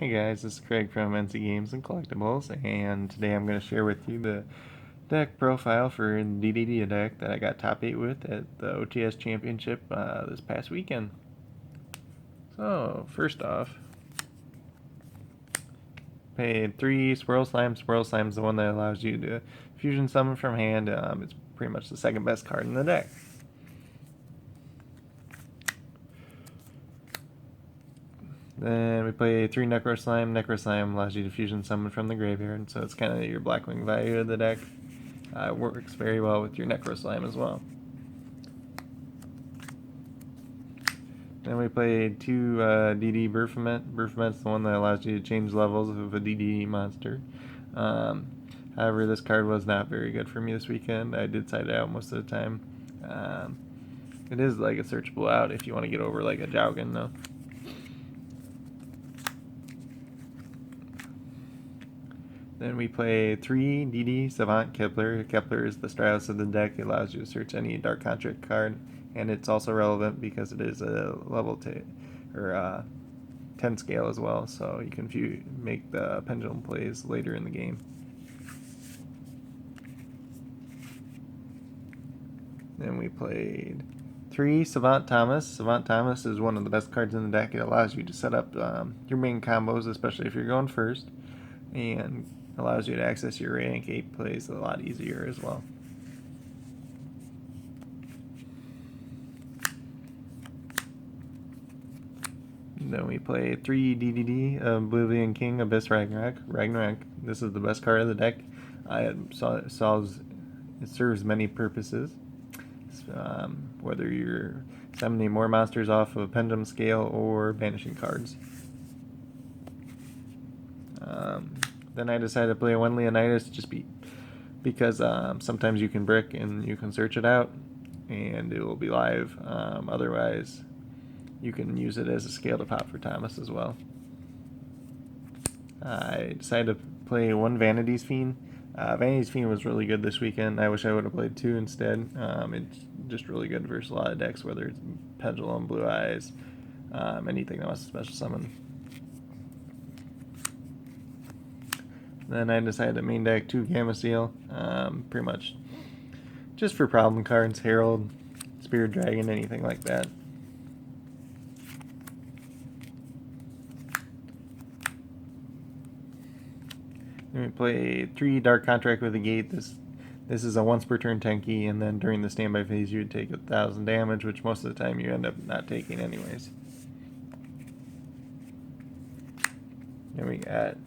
Hey guys, this is Craig from NC Games and Collectibles, and today I'm going to share with you the deck profile for the DDD deck that I got top 8 with at the OTS Championship this past weekend. So, first off, paid 3 Swirl Slime. Swirl Slime is the one that allows you to fusion summon from hand. It's pretty much the second best card in the deck. Then we play 3 Necro Slime. Necro Slime allows you to fusion summon from the graveyard, so it's kind of your Blackwing value of the deck. It works very well with your Necro Slime as well. Then we play 2 DD Berfomet. Berfomet's the one that allows you to change levels of a DD monster. However, this card was not very good for me this weekend. I did side it out most of the time. It is like a searchable out if you want to get over like a Jowgen though. Then we play 3 DD Savant Kepler. Kepler is the Strauss of the deck. It allows you to search any Dark Contract card, and it's also relevant because it is a level 10 scale as well, so you can make the pendulum plays later in the game. Then we played 3 Savant Thomas. Savant Thomas is one of the best cards in the deck. It allows you to set up your main combos, especially if you're going first, and allows you to access your rank 8 plays a lot easier as well. Then we play 3 DDD Oblivion King Abyss Ragnarok. Ragnarok, this is the best card of the deck. It serves many purposes. Whether you're summoning more monsters off of a pendulum scale or banishing cards. Then I decided to play 1 Leonidas because sometimes you can brick and you can search it out and it will be live. Otherwise, you can use it as a scale to pop for Thomas as well. I decided to play 1 Vanity's Fiend. Vanity's Fiend was really good this weekend. I wish I would have played 2 instead. It's just really good versus a lot of decks, whether it's Pendulum, Blue Eyes, anything that wants to special summon. Then I decided to main deck 2 Gamma Seal, pretty much just for problem cards, Herald, Spirit Dragon, anything like that. Then we play 3 Dark Contract with a Gate. This is a once per turn Tenki, and then during the standby phase you would take 1,000 damage, which most of the time you end up not taking anyways. Then we got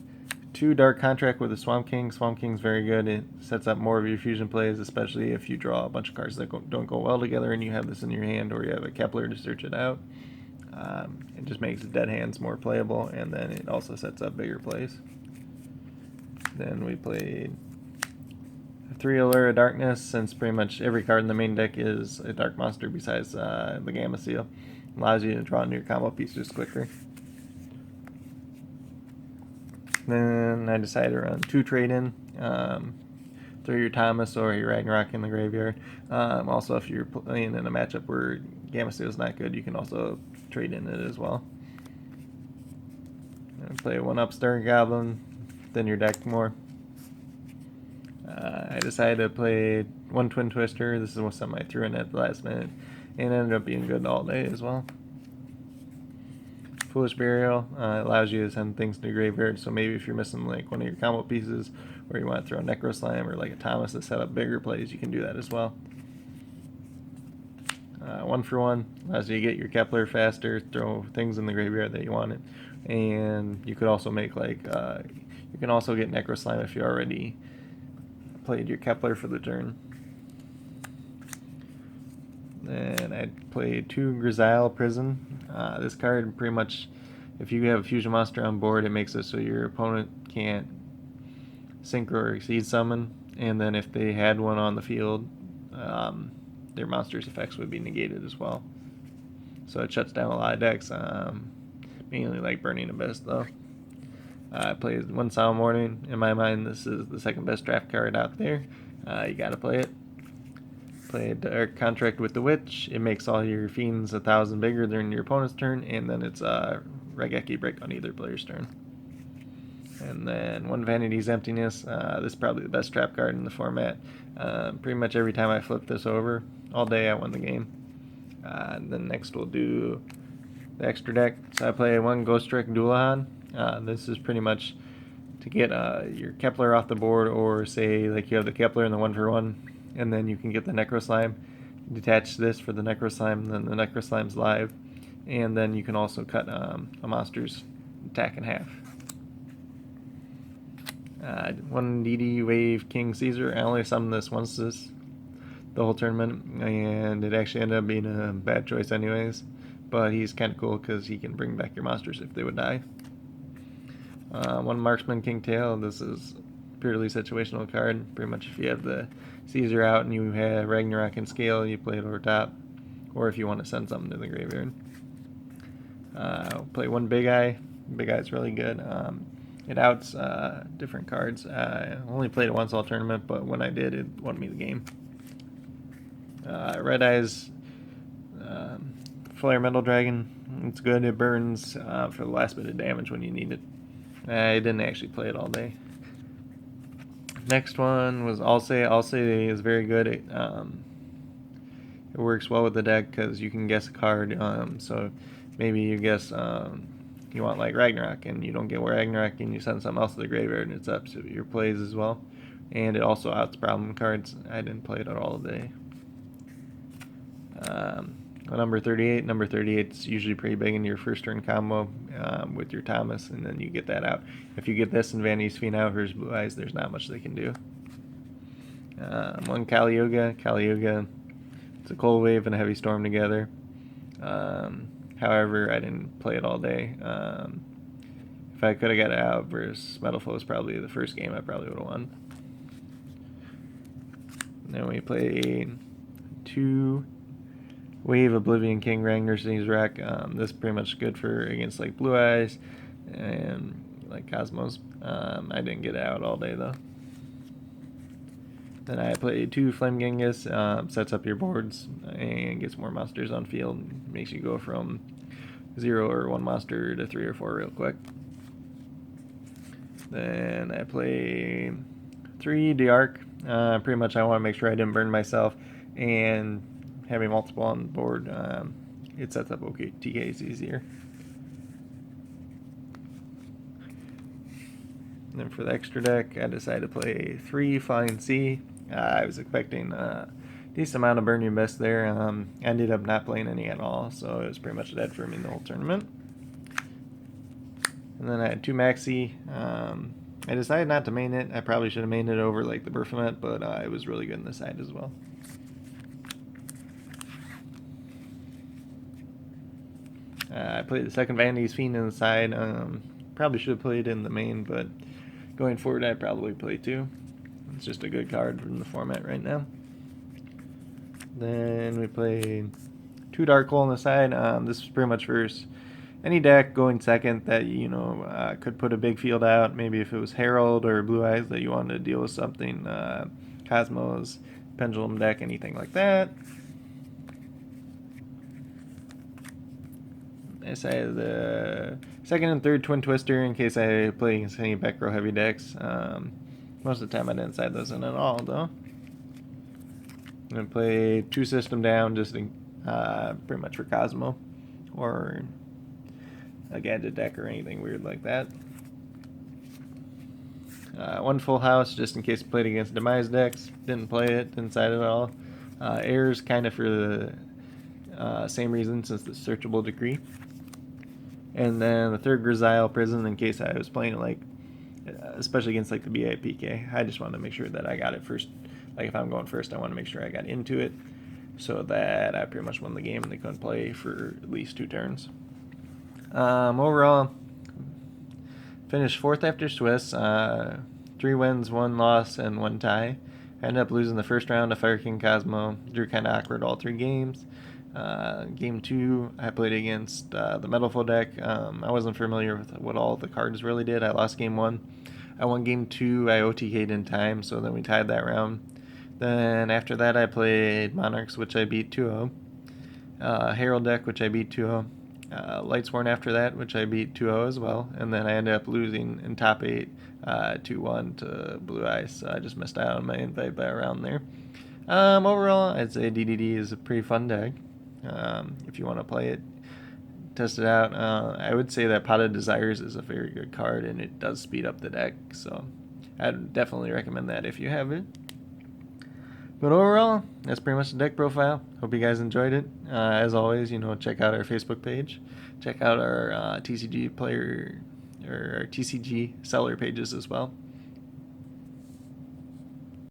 2 Dark Contract with a Swamp King. Swamp King's very good. It sets up more of your fusion plays, especially if you draw a bunch of cards that don't go well together and you have this in your hand, or you have a Kepler to search it out. It just makes dead hands more playable, and then it also sets up bigger plays. Then we played 3 Allure of Darkness, since pretty much every card in the main deck is a dark monster besides the Gamma Seal. Allows you to draw into your combo pieces quicker. Then I decided to run 2 trade-in. Throw your Thomas or your Ragnarok in the graveyard. Also, if you're playing in a matchup where Gamma Seal is not good, you can also trade in it as well. And play 1 Upstart Goblin, thin your deck more. I decided to play 1 Twin Twister. This is something I threw in at the last minute, and it ended up being good all day as well. Foolish Burial allows you to send things to the graveyard, so maybe if you're missing like one of your combo pieces, or you want to throw a Necro Slime or like a Thomas to set up bigger plays, you can do that as well. 1 for 1 allows you to get your Kepler faster, throw things in the graveyard that you wanted, and you could also make like you can also get Necro Slime if you already played your Kepler for the turn. Then I played 2 Grisile Prison. This card pretty much, if you have a fusion monster on board, it makes it so your opponent can't sync or exceed summon, and then if they had one on the field, their monster's effects would be negated as well. So it shuts down a lot of decks, mainly like Burning Abyss though. I played 1 Solemn Warning. In my mind, this is the second best draft card out there. You gotta play it. Play a Dark Contract with the Witch. It makes all your fiends 1,000 bigger than your opponent's turn, and then it's Regeki Break on either player's turn. And then one Vanity's Emptiness. This is probably the best trap card in the format. Pretty much every time I flip this over, all day I won the game. Then next we'll do the extra deck. So I play one Ghost Trick Dualahan. This is pretty much to get your Kepler off the board, or say like you have the Kepler in the 1-for-1, and then you can get the Necro Slime. Detach this for the Necro Slime, then the Necro Slime's live, and then you can also cut a monster's attack in half. One DD Wave King Caesar. I only summoned this once the whole tournament, and it actually ended up being a bad choice anyways. But he's kind of cool because he can bring back your monsters if they would die. One Marksman King Tail. This is purely situational card. Pretty much if you have the Caesar out and you have Ragnarok and Scale, you play it over top. Or if you want to send something to the graveyard. Play one Big Eye. Big Eye's really good. It outs different cards. I only played it once all tournament, but when I did, it won me the game. Red Eyes Flare Metal Dragon. It's good. It burns for the last bit of damage when you need it. I didn't actually play it all day. Next one was Alsay. Alsay is very good. It works well with the deck because you can guess a card. So maybe you guess you want like Ragnarok, and you don't get Ragnarok, and you send something else to the graveyard, and it's up to your plays as well. And it also outs problem cards. I didn't play it at all today. Number 38. Number 38 is usually pretty big in your first turn combo with your Thomas, and then you get that out. If you get this and Vanity's Fiend out versus Blue Eyes, there's not much they can do. One Kali Yuga. Kali Yuga, it's a Cold Wave and a Heavy Storm together. However, I didn't play it all day. If I could have got it out versus Metal Flow, was probably the first game I probably would have won. And then we play 2 Wave Oblivion King Ragnar's Wreck. This is pretty much good for against like Blue Eyes and like Cosmos. I didn't get it out all day though. Then I play 2 Flame Genghis. Sets up your boards and gets more monsters on field. Makes you go from 0 or 1 monster to 3 or 4 real quick. Then I play 3 D'Arc. Pretty much I want to make sure I didn't burn myself, and having multiple on the board, it sets up TKs easier. And then for the extra deck, I decided to play 3 Flying Sea. I was expecting a decent amount of Burn Your Best there. Ended up not playing any at all, so it was pretty much dead for me the whole tournament. And then I had 2 Maxi. I decided not to main it. I probably should have mained it over like the Baphomet, but it was really good in the side as well. I played the second Vanity's Fiend in the side. Probably should have played in the main, but going forward I'd probably play 2. It's just a good card in the format right now. Then we played 2 Dark Hole on the side. This was pretty much versus any deck going second that could put a big field out. Maybe if it was Herald or Blue Eyes that you wanted to deal with something, Cosmos, Pendulum deck, anything like that. I decided the second and third Twin Twister in case I play against any back row heavy decks. Most of the time I didn't side those in at all though. I'm going to play 2 System Down just pretty much for Cosmo or a gadget deck or anything weird like that. 1 Full House just in case I played against Demise decks. Didn't play it, didn't side it at all. Airs kind of for the same reason, since the Searchable Decree. And then the 3rd Grisile Prison in case I was playing like, especially against like the BIPK. I just wanted to make sure that I got it first. Like if I'm going first, I want to make sure I got into it so that I pretty much won the game and they couldn't play for at least 2 turns. Overall, finished 4th after Swiss. 3 wins, 1 loss, and 1 tie. I ended up losing the first round to Fire King Cosmo. Drew kind of awkward all 3 games. Game 2, I played against the Metal Foe deck. I wasn't familiar with what all the cards really did. I lost game 1. I won game 2. I OTK'd in time, so then we tied that round. Then after that, I played Monarchs, which I beat 2-0. Herald deck, which I beat 2-0. Lightsworn after that, which I beat 2-0 as well, and then I ended up losing in top 8 2-1 to Blue Eyes, so I just missed out on my invite by a round there. Overall, I'd say DDD is a pretty fun deck. If you want to play it, test it out. I would say that Pot of Desires is a very good card, and it does speed up the deck, so I'd definitely recommend that if you have it. But overall, that's pretty much the deck profile. Hope you guys enjoyed it. As always, check out our Facebook page. Check out our TCG player or our TCG seller pages as well.